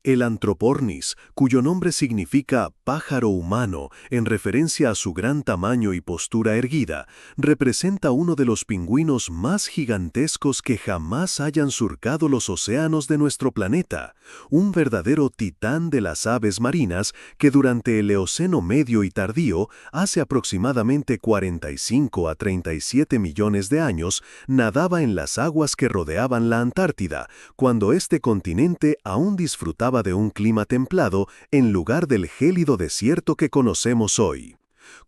El Anthropornis, cuyo nombre significa pájaro humano en referencia a su gran tamaño y postura erguida, representa uno de los pingüinos más gigantescos que jamás hayan surcado los océanos de nuestro planeta, un verdadero titán de las aves marinas que durante el Eoceno medio y tardío, hace aproximadamente 45 a 37 millones de años, nadaba en las aguas que rodeaban la Antártida, cuando este continente aún disfrutaba de un clima templado en lugar del gélido desierto que conocemos hoy.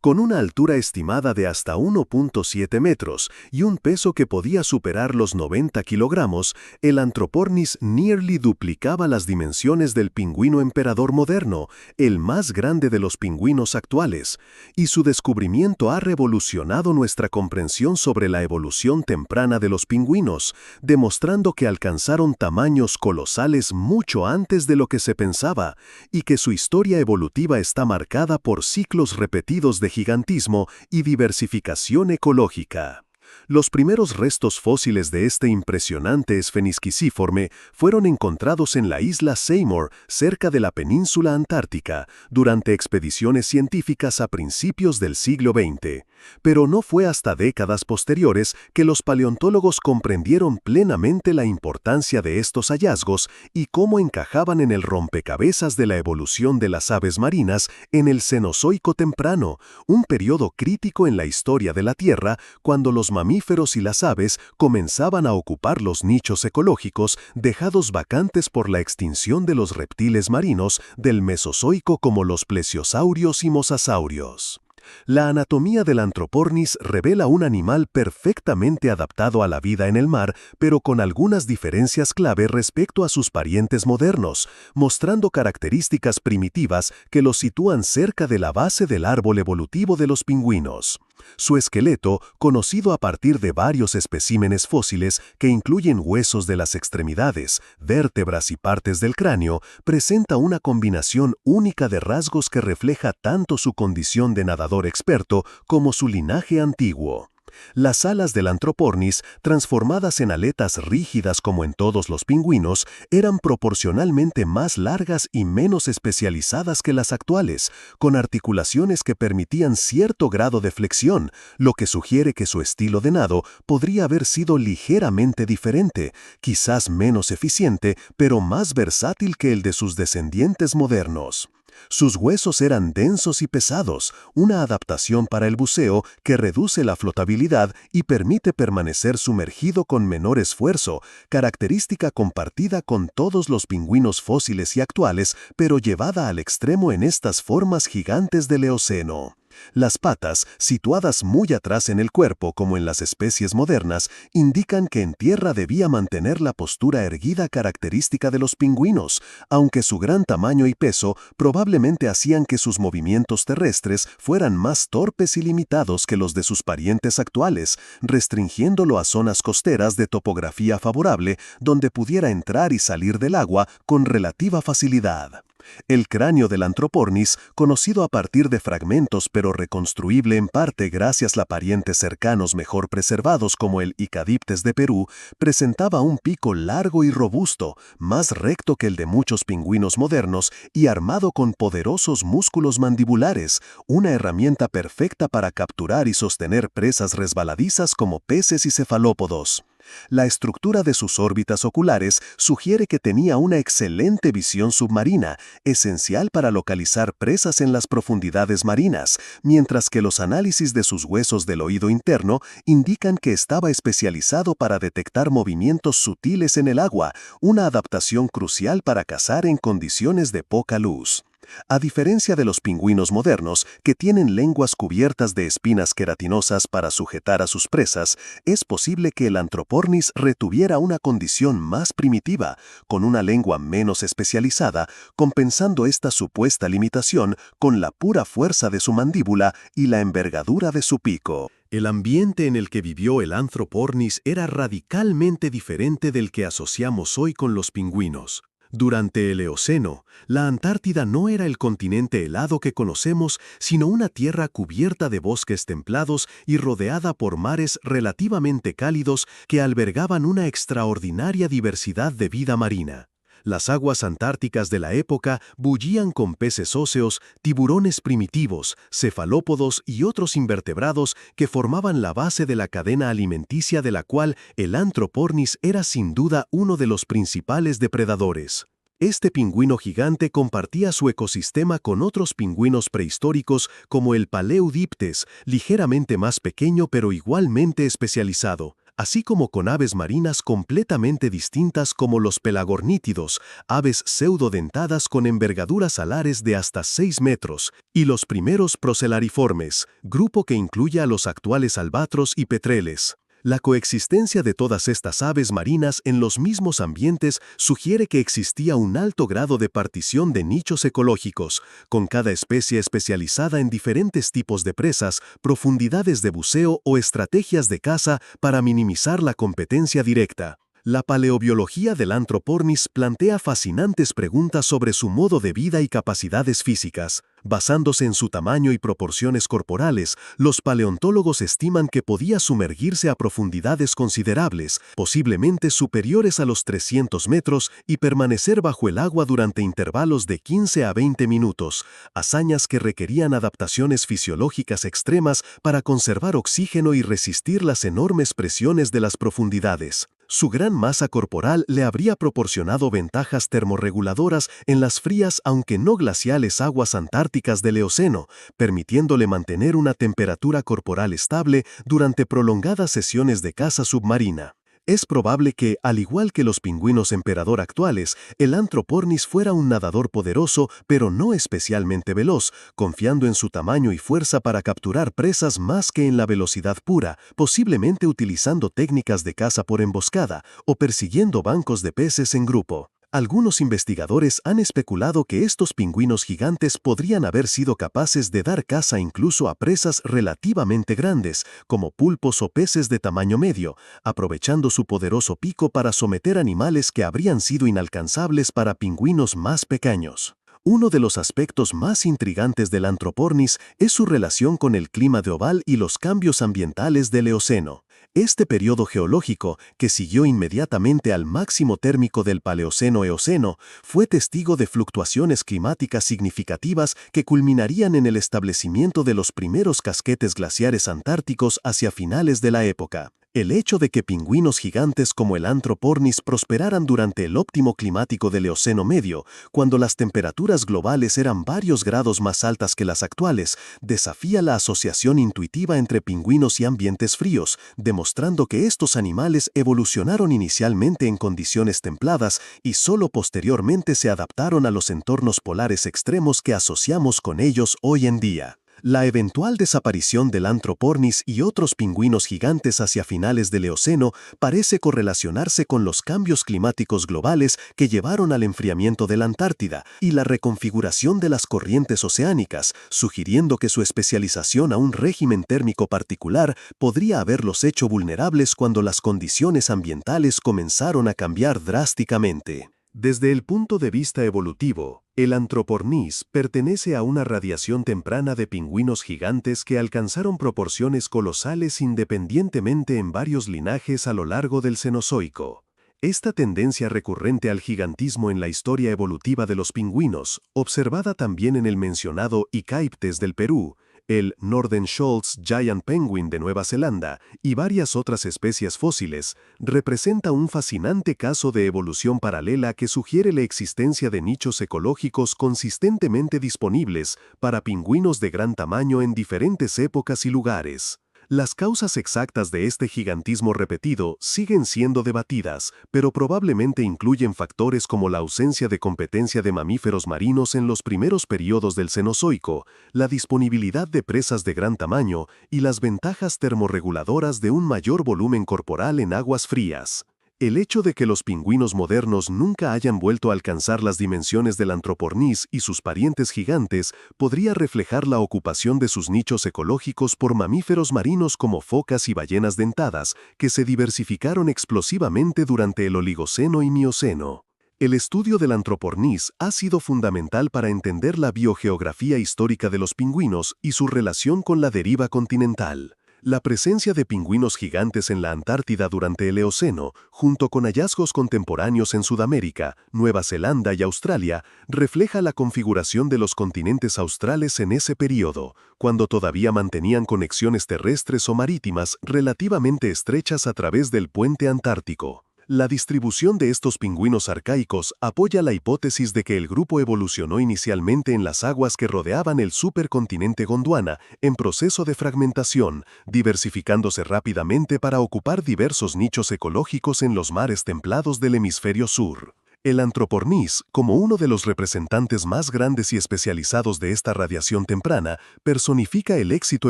Con una altura estimada de hasta 1.7 metros y un peso que podía superar los 90 kilogramos, el Anthropornis nearly duplicaba las dimensiones del pingüino emperador moderno, el más grande de los pingüinos actuales, y su descubrimiento ha revolucionado nuestra comprensión sobre la evolución temprana de los pingüinos, demostrando que alcanzaron tamaños colosales mucho antes de lo que se pensaba, y que su historia evolutiva está marcada por ciclos repetidos de gigantismo y diversificación ecológica. Los primeros restos fósiles de este impresionante esfenisquiciforme fueron encontrados en la isla Seymour, cerca de la península antártica, durante expediciones científicas a principios del siglo XX. Pero no fue hasta décadas posteriores que los paleontólogos comprendieron plenamente la importancia de estos hallazgos y cómo encajaban en el rompecabezas de la evolución de las aves marinas en el Cenozoico temprano, un periodo crítico en la historia de la Tierra cuando los mamíferos y las aves comenzaban a ocupar los nichos ecológicos dejados vacantes por la extinción de los reptiles marinos del Mesozoico como los plesiosaurios y mosasaurios. La anatomía del Anthropornis revela un animal perfectamente adaptado a la vida en el mar, pero con algunas diferencias clave respecto a sus parientes modernos, mostrando características primitivas que lo sitúan cerca de la base del árbol evolutivo de los pingüinos. Su esqueleto, conocido a partir de varios especímenes fósiles que incluyen huesos de las extremidades, vértebras y partes del cráneo, presenta una combinación única de rasgos que refleja tanto su condición de nadador experto como su linaje antiguo. Las alas del Anthropornis, transformadas en aletas rígidas como en todos los pingüinos, eran proporcionalmente más largas y menos especializadas que las actuales, con articulaciones que permitían cierto grado de flexión, lo que sugiere que su estilo de nado podría haber sido ligeramente diferente, quizás menos eficiente, pero más versátil que el de sus descendientes modernos. Sus huesos eran densos y pesados, una adaptación para el buceo que reduce la flotabilidad y permite permanecer sumergido con menor esfuerzo, característica compartida con todos los pingüinos fósiles y actuales, pero llevada al extremo en estas formas gigantes del Eoceno. Las patas, situadas muy atrás en el cuerpo como en las especies modernas, indican que en tierra debía mantener la postura erguida característica de los pingüinos, aunque su gran tamaño y peso probablemente hacían que sus movimientos terrestres fueran más torpes y limitados que los de sus parientes actuales, restringiéndolo a zonas costeras de topografía favorable donde pudiera entrar y salir del agua con relativa facilidad. El cráneo del Anthropornis, conocido a partir de fragmentos pero reconstruible en parte gracias a parientes cercanos mejor preservados como el Icadiptes de Perú, presentaba un pico largo y robusto, más recto que el de muchos pingüinos modernos y armado con poderosos músculos mandibulares, una herramienta perfecta para capturar y sostener presas resbaladizas como peces y cefalópodos. La estructura de sus órbitas oculares sugiere que tenía una excelente visión submarina, esencial para localizar presas en las profundidades marinas, mientras que los análisis de sus huesos del oído interno indican que estaba especializado para detectar movimientos sutiles en el agua, una adaptación crucial para cazar en condiciones de poca luz. A diferencia de los pingüinos modernos, que tienen lenguas cubiertas de espinas queratinosas para sujetar a sus presas, es posible que el Anthropornis retuviera una condición más primitiva, con una lengua menos especializada, compensando esta supuesta limitación con la pura fuerza de su mandíbula y la envergadura de su pico. El ambiente en el que vivió el Anthropornis era radicalmente diferente del que asociamos hoy con los pingüinos. Durante el Eoceno, la Antártida no era el continente helado que conocemos, sino una tierra cubierta de bosques templados y rodeada por mares relativamente cálidos que albergaban una extraordinaria diversidad de vida marina. Las aguas antárticas de la época bullían con peces óseos, tiburones primitivos, cefalópodos y otros invertebrados que formaban la base de la cadena alimenticia de la cual el Anthropornis era sin duda uno de los principales depredadores. Este pingüino gigante compartía su ecosistema con otros pingüinos prehistóricos como el Paleodiptes, ligeramente más pequeño pero igualmente especializado, así como con aves marinas completamente distintas como los pelagornítidos, aves pseudodentadas con envergaduras alares de hasta 6 metros, y los primeros procelariformes, grupo que incluye a los actuales albatros y petreles. La coexistencia de todas estas aves marinas en los mismos ambientes sugiere que existía un alto grado de partición de nichos ecológicos, con cada especie especializada en diferentes tipos de presas, profundidades de buceo o estrategias de caza para minimizar la competencia directa. La paleobiología del Anthropornis plantea fascinantes preguntas sobre su modo de vida y capacidades físicas. Basándose en su tamaño y proporciones corporales, los paleontólogos estiman que podía sumergirse a profundidades considerables, posiblemente superiores a los 300 metros, y permanecer bajo el agua durante intervalos de 15 a 20 minutos, hazañas que requerían adaptaciones fisiológicas extremas para conservar oxígeno y resistir las enormes presiones de las profundidades. Su gran masa corporal le habría proporcionado ventajas termorreguladoras en las frías aunque no glaciales aguas antárticas del Eoceno, permitiéndole mantener una temperatura corporal estable durante prolongadas sesiones de caza submarina. Es probable que, al igual que los pingüinos emperador actuales, el Anthropornis fuera un nadador poderoso pero no especialmente veloz, confiando en su tamaño y fuerza para capturar presas más que en la velocidad pura, posiblemente utilizando técnicas de caza por emboscada o persiguiendo bancos de peces en grupo. Algunos investigadores han especulado que estos pingüinos gigantes podrían haber sido capaces de dar caza incluso a presas relativamente grandes, como pulpos o peces de tamaño medio, aprovechando su poderoso pico para someter animales que habrían sido inalcanzables para pingüinos más pequeños. Uno de los aspectos más intrigantes del Anthropornis es su relación con el clima de Oval y los cambios ambientales del Eoceno. Este periodo geológico, que siguió inmediatamente al máximo térmico del Paleoceno-Eoceno, fue testigo de fluctuaciones climáticas significativas que culminarían en el establecimiento de los primeros casquetes glaciares antárticos hacia finales de la época. El hecho de que pingüinos gigantes como el Anthropornis prosperaran durante el óptimo climático del Eoceno medio, cuando las temperaturas globales eran varios grados más altas que las actuales, desafía la asociación intuitiva entre pingüinos y ambientes fríos, demostrando que estos animales evolucionaron inicialmente en condiciones templadas y solo posteriormente se adaptaron a los entornos polares extremos que asociamos con ellos hoy en día. La eventual desaparición del Anthropornis y otros pingüinos gigantes hacia finales del Eoceno parece correlacionarse con los cambios climáticos globales que llevaron al enfriamiento de la Antártida y la reconfiguración de las corrientes oceánicas, sugiriendo que su especialización a un régimen térmico particular podría haberlos hecho vulnerables cuando las condiciones ambientales comenzaron a cambiar drásticamente. Desde el punto de vista evolutivo, el Anthropornis pertenece a una radiación temprana de pingüinos gigantes que alcanzaron proporciones colosales independientemente en varios linajes a lo largo del Cenozoico. Esta tendencia recurrente al gigantismo en la historia evolutiva de los pingüinos, observada también en el mencionado Icaiptes del Perú, el Northern Shoals Giant Penguin de Nueva Zelanda y varias otras especies fósiles, representa un fascinante caso de evolución paralela que sugiere la existencia de nichos ecológicos consistentemente disponibles para pingüinos de gran tamaño en diferentes épocas y lugares. Las causas exactas de este gigantismo repetido siguen siendo debatidas, pero probablemente incluyen factores como la ausencia de competencia de mamíferos marinos en los primeros periodos del Cenozoico, la disponibilidad de presas de gran tamaño y las ventajas termorreguladoras de un mayor volumen corporal en aguas frías. El hecho de que los pingüinos modernos nunca hayan vuelto a alcanzar las dimensiones del Anthropornis y sus parientes gigantes podría reflejar la ocupación de sus nichos ecológicos por mamíferos marinos como focas y ballenas dentadas, que se diversificaron explosivamente durante el Oligoceno y Mioceno. El estudio del Anthropornis ha sido fundamental para entender la biogeografía histórica de los pingüinos y su relación con la deriva continental. La presencia de pingüinos gigantes en la Antártida durante el Eoceno, junto con hallazgos contemporáneos en Sudamérica, Nueva Zelanda y Australia, refleja la configuración de los continentes australes en ese período, cuando todavía mantenían conexiones terrestres o marítimas relativamente estrechas a través del puente antártico. La distribución de estos pingüinos arcaicos apoya la hipótesis de que el grupo evolucionó inicialmente en las aguas que rodeaban el supercontinente Gondwana, en proceso de fragmentación, diversificándose rápidamente para ocupar diversos nichos ecológicos en los mares templados del hemisferio sur. El Antropornis, como uno de los representantes más grandes y especializados de esta radiación temprana, personifica el éxito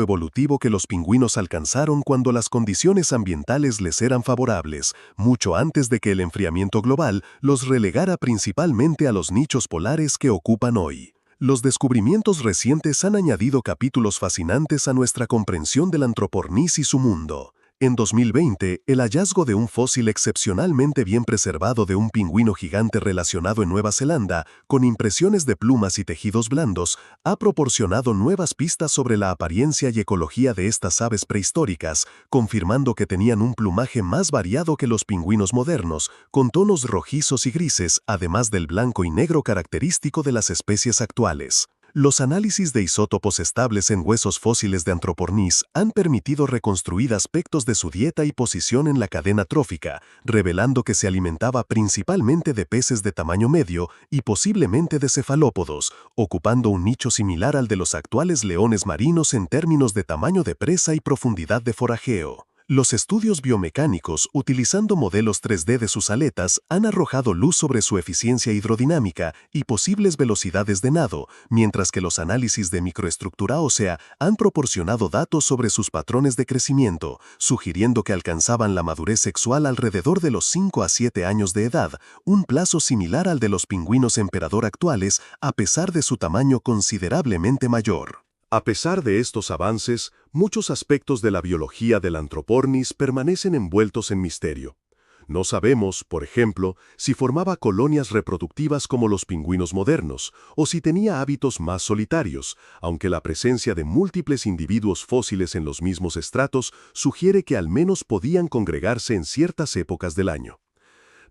evolutivo que los pingüinos alcanzaron cuando las condiciones ambientales les eran favorables, mucho antes de que el enfriamiento global los relegara principalmente a los nichos polares que ocupan hoy. Los descubrimientos recientes han añadido capítulos fascinantes a nuestra comprensión del Antropornis y su mundo. En 2020, el hallazgo de un fósil excepcionalmente bien preservado de un pingüino gigante relacionado en Nueva Zelanda, con impresiones de plumas y tejidos blandos, ha proporcionado nuevas pistas sobre la apariencia y ecología de estas aves prehistóricas, confirmando que tenían un plumaje más variado que los pingüinos modernos, con tonos rojizos y grises, además del blanco y negro característico de las especies actuales. Los análisis de isótopos estables en huesos fósiles de Antropornis han permitido reconstruir aspectos de su dieta y posición en la cadena trófica, revelando que se alimentaba principalmente de peces de tamaño medio y posiblemente de cefalópodos, ocupando un nicho similar al de los actuales leones marinos en términos de tamaño de presa y profundidad de forajeo. Los estudios biomecánicos, utilizando modelos 3D de sus aletas, han arrojado luz sobre su eficiencia hidrodinámica y posibles velocidades de nado, mientras que los análisis de microestructura ósea han proporcionado datos sobre sus patrones de crecimiento, sugiriendo que alcanzaban la madurez sexual alrededor de los 5 a 7 años de edad, un plazo similar al de los pingüinos emperador actuales, a pesar de su tamaño considerablemente mayor. A pesar de estos avances, muchos aspectos de la biología del Antropornis permanecen envueltos en misterio. No sabemos, por ejemplo, si formaba colonias reproductivas como los pingüinos modernos, o si tenía hábitos más solitarios, aunque la presencia de múltiples individuos fósiles en los mismos estratos sugiere que al menos podían congregarse en ciertas épocas del año.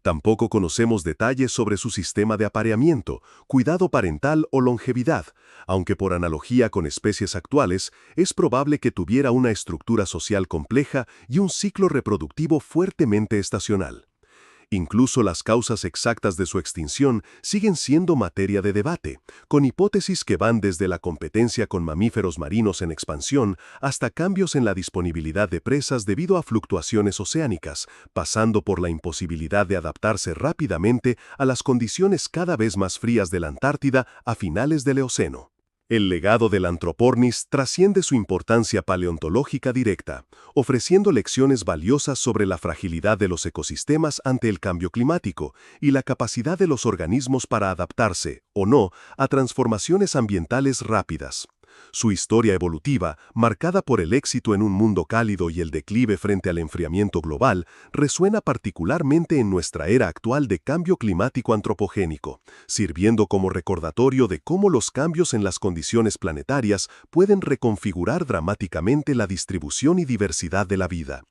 Tampoco conocemos detalles sobre su sistema de apareamiento, cuidado parental o longevidad, aunque por analogía con especies actuales, es probable que tuviera una estructura social compleja y un ciclo reproductivo fuertemente estacional. Incluso las causas exactas de su extinción siguen siendo materia de debate, con hipótesis que van desde la competencia con mamíferos marinos en expansión hasta cambios en la disponibilidad de presas debido a fluctuaciones oceánicas, pasando por la imposibilidad de adaptarse rápidamente a las condiciones cada vez más frías de la Antártida a finales del Eoceno. El legado del Antropornis trasciende su importancia paleontológica directa, ofreciendo lecciones valiosas sobre la fragilidad de los ecosistemas ante el cambio climático y la capacidad de los organismos para adaptarse, o no, a transformaciones ambientales rápidas. Su historia evolutiva, marcada por el éxito en un mundo cálido y el declive frente al enfriamiento global, resuena particularmente en nuestra era actual de cambio climático antropogénico, sirviendo como recordatorio de cómo los cambios en las condiciones planetarias pueden reconfigurar dramáticamente la distribución y diversidad de la vida.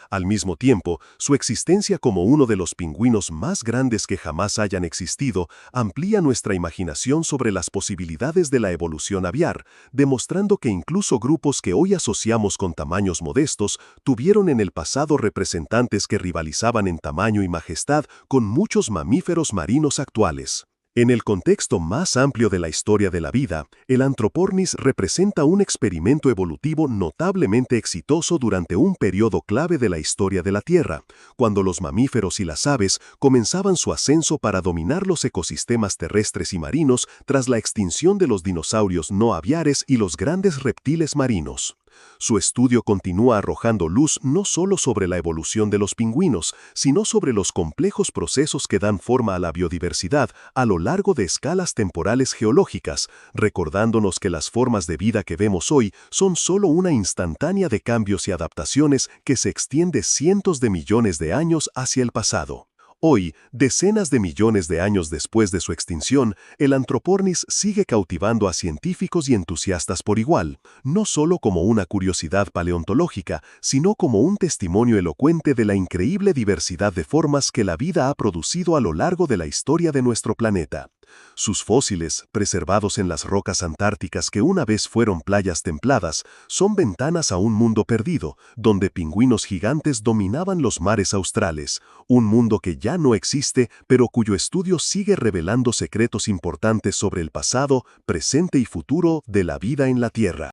Al mismo tiempo, su existencia como uno de los pingüinos más grandes que jamás hayan existido amplía nuestra imaginación sobre las posibilidades de la evolución aviar, demostrando que incluso grupos que hoy asociamos con tamaños modestos tuvieron en el pasado representantes que rivalizaban en tamaño y majestad con muchos mamíferos marinos actuales. En el contexto más amplio de la historia de la vida, el Antropornis representa un experimento evolutivo notablemente exitoso durante un periodo clave de la historia de la Tierra, cuando los mamíferos y las aves comenzaban su ascenso para dominar los ecosistemas terrestres y marinos tras la extinción de los dinosaurios no aviares y los grandes reptiles marinos. Su estudio continúa arrojando luz no solo sobre la evolución de los pingüinos, sino sobre los complejos procesos que dan forma a la biodiversidad a lo largo de escalas temporales geológicas, recordándonos que las formas de vida que vemos hoy son solo una instantánea de cambios y adaptaciones que se extiende cientos de millones de años hacia el pasado. Hoy, decenas de millones de años después de su extinción, el Anthropornis sigue cautivando a científicos y entusiastas por igual, no solo como una curiosidad paleontológica, sino como un testimonio elocuente de la increíble diversidad de formas que la vida ha producido a lo largo de la historia de nuestro planeta. Sus fósiles, preservados en las rocas antárticas que una vez fueron playas templadas, son ventanas a un mundo perdido, donde pingüinos gigantes dominaban los mares australes, un mundo que ya no existe, pero cuyo estudio sigue revelando secretos importantes sobre el pasado, presente y futuro de la vida en la Tierra.